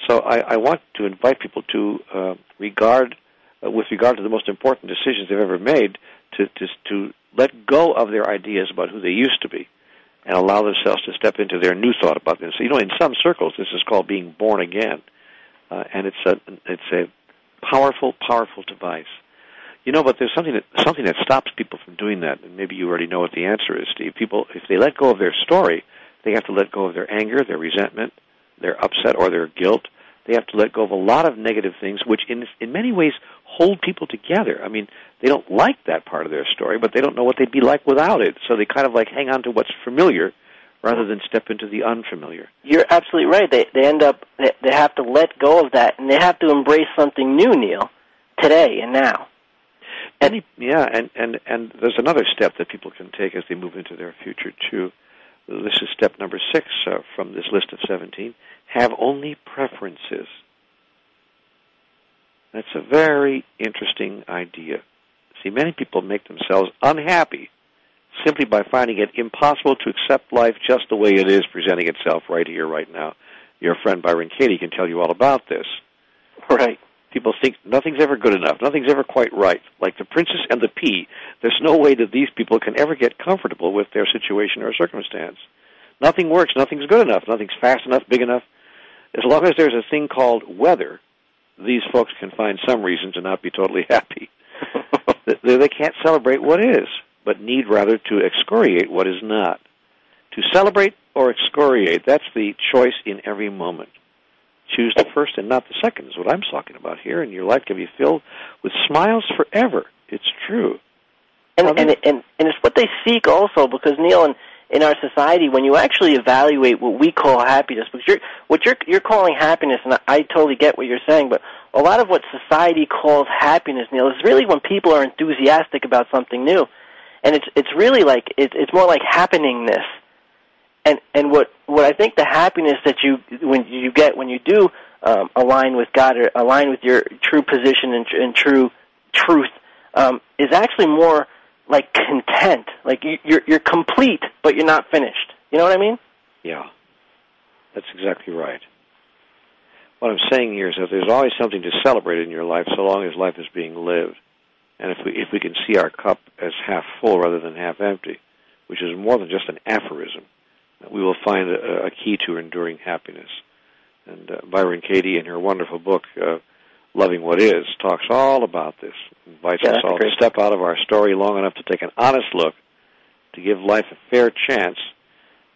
So I want to invite people to with regard to the most important decisions they've ever made, to let go of their ideas about who they used to be and allow themselves to step into their new thought about this. So, in some circles, this is called being born again, and it's a powerful, powerful device. But there's something that stops people from doing that, and maybe you already know what the answer is, Steve. People, if they let go of their story, they have to let go of their anger, their resentment, their upset, or their guilt. They have to let go of a lot of negative things, which in many ways hold people together. I mean, they don't like that part of their story, but they don't know what they'd be like without it. So they kind of hang on to what's familiar rather than step into the unfamiliar. You're absolutely right. They end up, they have to let go of that, and they have to embrace something new, Neale, today and now. And there's another step that people can take as they move into their future, too. This is step number 6 from this list of 17. Have only preferences. That's a very interesting idea. See, many people make themselves unhappy simply by finding it impossible to accept life just the way it is presenting itself right here, right now. Your friend Byron Katie can tell you all about this. Right. People think nothing's ever good enough, nothing's ever quite right. Like the princess and the pea, there's no way that these people can ever get comfortable with their situation or circumstance. Nothing works, nothing's good enough, nothing's fast enough, big enough. As long as there's a thing called weather, these folks can find some reason to not be totally happy. They can't celebrate what is, but need rather to excoriate what is not. To celebrate or excoriate, that's the choice in every moment. Choose the first and not the second is what I'm talking about here, and your life can be filled with smiles forever. It's true. And it's what they seek also, because, Neale, in our society, when you actually evaluate what we call happiness, because you're calling happiness, and I totally get what you're saying, but a lot of what society calls happiness, Neale, is really when people are enthusiastic about something new, and it's really it's more like happeningness. And what I think the happiness that you get when you do align with God or align with your true position and true truth is actually more like content. Like you're complete, but you're not finished. You know what I mean? Yeah, that's exactly right. What I'm saying here is that there's always something to celebrate in your life, so long as life is being lived. And if we can see our cup as half full rather than half empty, which is more than just an aphorism, we will find a key to enduring happiness. And Byron Katie, in her wonderful book, Loving What Is, talks all about this, invites us all to step out of our story long enough to take an honest look, to give life a fair chance.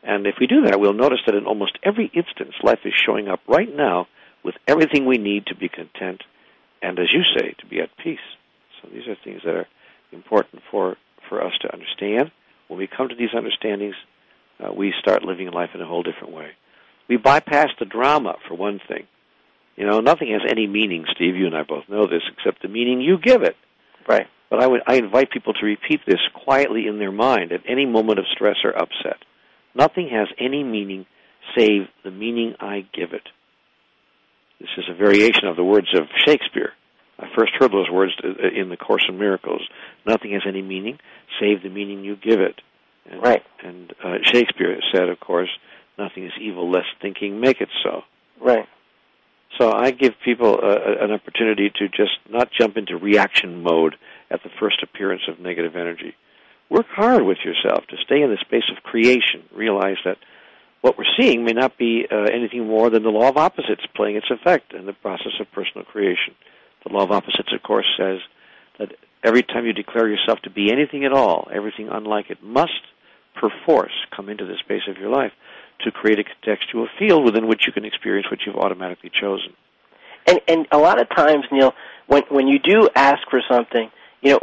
And if we do that, we'll notice that in almost every instance, life is showing up right now with everything we need to be content and, as you say, to be at peace. So these are things that are important for us to understand. When we come to these understandings, we start living life in a whole different way. We bypass the drama, for one thing. Nothing has any meaning, Steve, you and I both know this, except the meaning you give it. Right. But I invite people to repeat this quietly in their mind at any moment of stress or upset. Nothing has any meaning save the meaning I give it. This is a variation of the words of Shakespeare. I first heard those words in the Course in Miracles. Nothing has any meaning save the meaning you give it. Right. And Shakespeare said, of course, nothing is evil lest thinking make it so. Right. So I give people an opportunity to just not jump into reaction mode at the first appearance of negative energy. Work hard with yourself to stay in the space of creation. Realize that what we're seeing may not be anything more than the law of opposites playing its effect in the process of personal creation. The law of opposites, of course, says that every time you declare yourself to be anything at all, everything unlike it must, perforce, come into the space of your life to create a contextual field within which you can experience what you've automatically chosen. And a lot of times, Neale, when you do ask for something,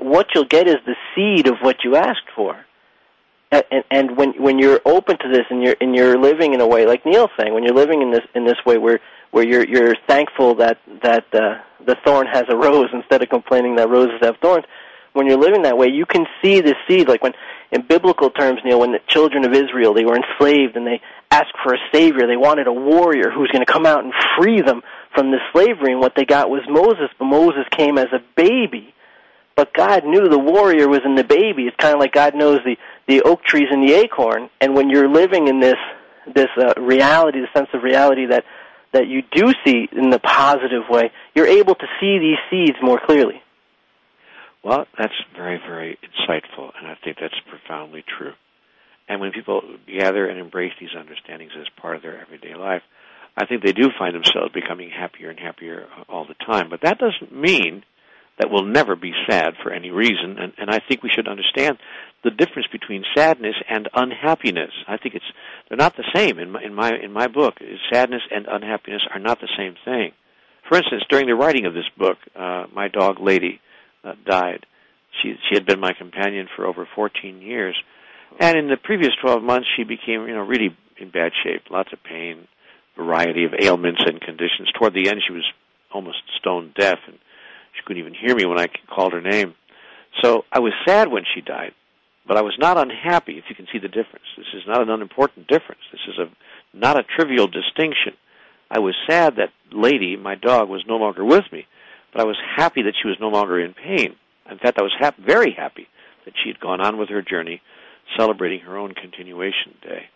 what you'll get is the seed of what you asked for. And when you're open to this and you're living in a way, like Neale's saying, when you're living in this way where you're thankful that the thorn has a rose instead of complaining that roses have thorns, when you're living that way, you can see the seed. Like when, in biblical terms, Neale, when the children of Israel, they were enslaved and they asked for a savior, they wanted a warrior who was going to come out and free them from this slavery, and what they got was Moses, but Moses came as a baby. But God knew the warrior was in the baby. It's kind of like God knows the oak trees and the acorn, and when you're living in this reality, the sense of reality that that you do see in the positive way, you're able to see these seeds more clearly. Well, that's very, very insightful, and I think that's profoundly true. And when people gather and embrace these understandings as part of their everyday life, I think they do find themselves becoming happier and happier all the time. But that doesn't mean that we'll never be sad for any reason, and I think we should understand the difference between sadness and unhappiness. I think they're not the same. In my book, sadness and unhappiness are not the same thing. For instance, during the writing of this book, my dog Lady died. She had been my companion for over 14 years, and in the previous 12 months, she became really in bad shape, lots of pain, variety of ailments and conditions. Toward the end, she was almost stone deaf, and she couldn't even hear me when I called her name. So I was sad when she died, but I was not unhappy, if you can see the difference. This is not an unimportant difference. This is not a trivial distinction. I was sad that Lady, my dog, was no longer with me, but I was happy that she was no longer in pain. In fact, I was very happy that she had gone on with her journey, celebrating her own continuation day.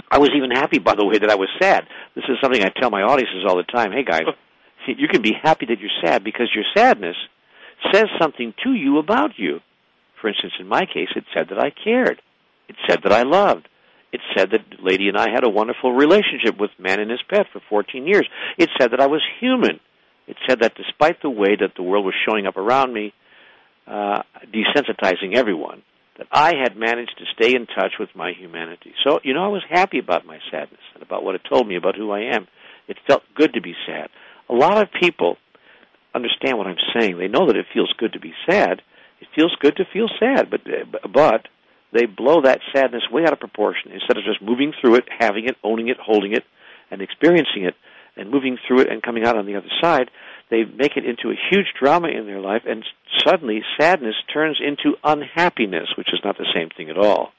I was even happy, by the way, that I was sad. This is something I tell my audiences all the time. Hey, guys, you can be happy that you're sad because your sadness says something to you about you. For instance, in my case, it said that I cared. It said that I loved. It said that Lady and I had a wonderful relationship with man and his pet for 14 years. It said that I was human. It said that despite the way that the world was showing up around me, desensitizing everyone, that I had managed to stay in touch with my humanity. So, I was happy about my sadness and about what it told me about who I am. It felt good to be sad. A lot of people understand what I'm saying. They know that it feels good to be sad. It feels good to feel sad, but they blow that sadness way out of proportion. Instead of just moving through it, having it, owning it, holding it, and experiencing it, and moving through it and coming out on the other side, they make it into a huge drama in their life, and suddenly sadness turns into unhappiness, which is not the same thing at all.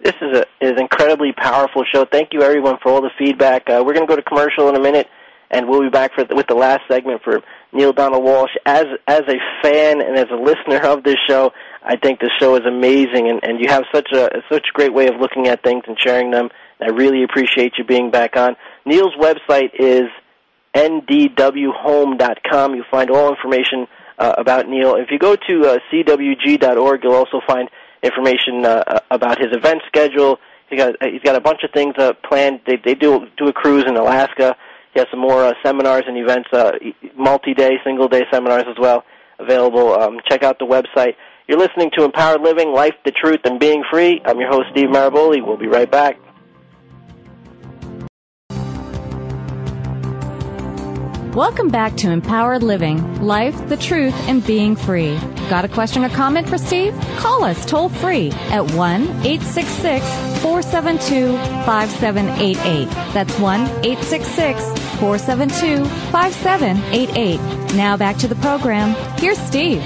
This is an incredibly powerful show. Thank you, everyone, for all the feedback. We're going to go to commercial in a minute, and we'll be back with the last segment for Neale DOnald Walsch. As a fan and as a listener of this show, I think this show is amazing, and you have such a great way of looking at things and sharing them. And I really appreciate you being back on. Neale's website is ndwhome.com. You'll find all information about Neale. If you go to cwg.org, you'll also find information about his event schedule. He's got a bunch of things planned. They do a cruise in Alaska. He has some more seminars and events, multi-day, single-day seminars as well, available. Check out the website. You're listening to Empowered Living, Life, the Truth, and Being Free. I'm your host, Steve Maraboli. We'll be right back. Welcome back to Empowered Living, Life, the Truth, and Being Free. Got a question or comment for Steve? Call us toll-free at 1-866-472-5788. That's 1-866-472-5788. Now back to the program. Here's Steve.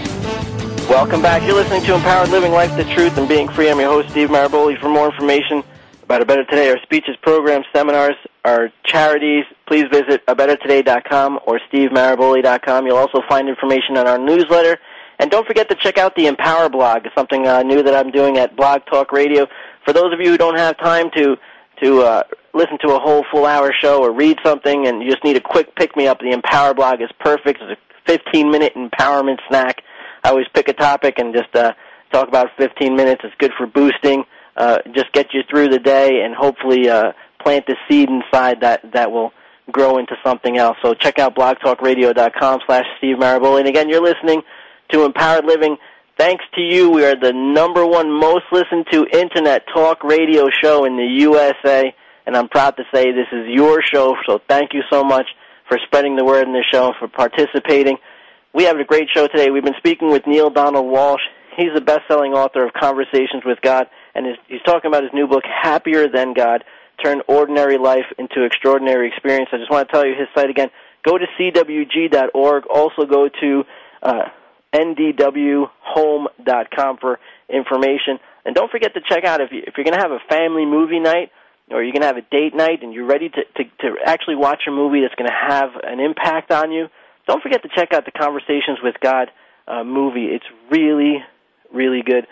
Welcome back. You're listening to Empowered Living, Life, the Truth, and Being Free. I'm your host, Steve Maraboli. For more information about A Better Today, our speeches, programs, seminars, our charities, please visit abettertoday.com or stevemaraboli.com. You'll also find information on our newsletter. And don't forget to check out the Empower blog. It's something new that I'm doing at Blog Talk Radio. For those of you who don't have time to listen to a whole full-hour show or read something and you just need a quick pick-me-up, the Empower blog is perfect. It's a 15-minute empowerment snack. I always pick a topic and just talk about 15 minutes. It's good for boosting, just get you through the day, and hopefully plant the seed inside that will grow into something else. So check out blogtalkradio.com/Steve Maraboli. And again, you're listening to Empowered Living. Thanks to you, we are the #1 most listened to internet talk radio show in the USA, and I'm proud to say this is your show, so thank you so much for spreading the word in this show and for participating. We have a great show today. We've been speaking with Neale DOnald Walsch. He's the best-selling author of Conversations with God, and he's talking about his new book, Happier Than God, Turn Ordinary Life into Extraordinary Experience. I just want to tell you his site again. Go to cwg.org. Also go to ndwhome.com for information. And don't forget to check out, if you're going to have a family movie night or you're going to have a date night and you're ready to actually watch a movie that's going to have an impact on you, don't forget to check out the Conversations with God movie. It's really, really good.